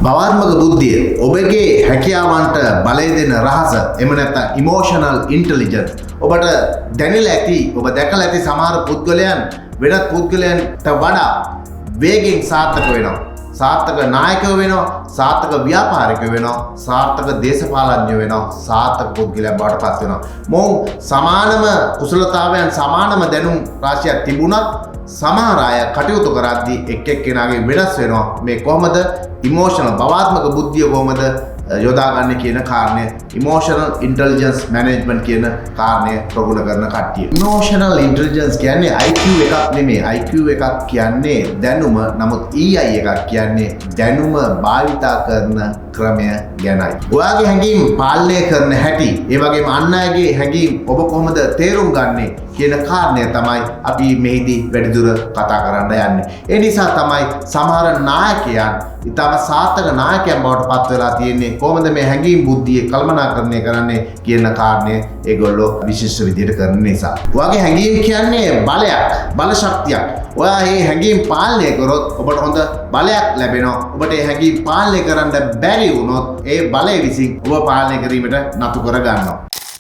භාවාත්මක බුද්ධිය ඔබගේ හැකියාවන්ට බලය දෙන රහස එම නැත්නම් ඉමෝෂනල් ඉන්ටෙලිජන්ස් ඔබට දැනෙලා ඇති ඔබ දැකලා ඇති සමහර පුද්ගලයන් වෙනත් පුද්ගලයන්ට වඩා වේගෙන් සාර්ථක වෙනවා. සාර්ථක නායකයෝ වෙනවා, සාර්ථක ව්‍යාපාරිකයෝ වෙනවා, සාර්ථක දේශපාලඥයෝ වෙනවා, සාර්ථක පුද්ගලයන් බවට පත් වෙනවා. මොවුන් සමානම කුසලතාවයන් සමානම දැනුම් රාශියක් තිබුණත් සමහර අය කටයුතු කරද්දී එක් එක්කෙනාගේ වෙනස් වෙනවා. මේ කොහොමද ඉමෝෂනල් භාවාත්මක බුද්ධිය කොහොමද යොදාගන්නේ කියන කාරණය ඉමෝෂනල් ඉන්ටෙලිජන්ස් මැනේජ්මන්ට් කියන කාරණය ප්‍රගුණ කරන කට්ටිය. ඉමෝෂනල් ඉන්ටෙලිජන්ස් කියන්නේ IQ එකක් නෙමෙයි. IQ එකක් කියන්නේ දැනුම. නමුත් EI එකක් කියන්නේ දැනුම භාවිතා කරන ක්‍රමය ගැනයි. ඔයාගේ හැඟීම් පාලනය කරන හැටි, ඒ වගේම අන් අයගේ හැඟීම් ඔබ කොහොමද තේරුම් ගන්නේ කියන කාරණය තමයි අපි මෙහිදී වැඩිදුර කතා කරන්න යන්නේ. ඒ නිසා තමයි සමහර නායකයන් ඉතාම සාර්ථක නායකයන් බවට පත් වෙලා තියෙන්නේ. කොහොමද මේ හැඟීම් බුද්ධිය කළමනාකරණය කරන්නේ කියන කාරණය ඒගොල්ලෝ විශේෂ විදිහට කරන නිසා. ඔයාගේ හැඟීම් කියන්නේ බලයක්, බල ශක්තියක්. ඔයා මේ හැඟීම් පාලනය කරොත් ඔබට හොඳ බලයක් ලැබෙනවා. ඔබට මේ හැඟීම් පාලනය කරන්න බැරි වුණොත් ඒ බලය විසින් ඔබ පාලනය කිරීමට නතු කර ගන්නවා.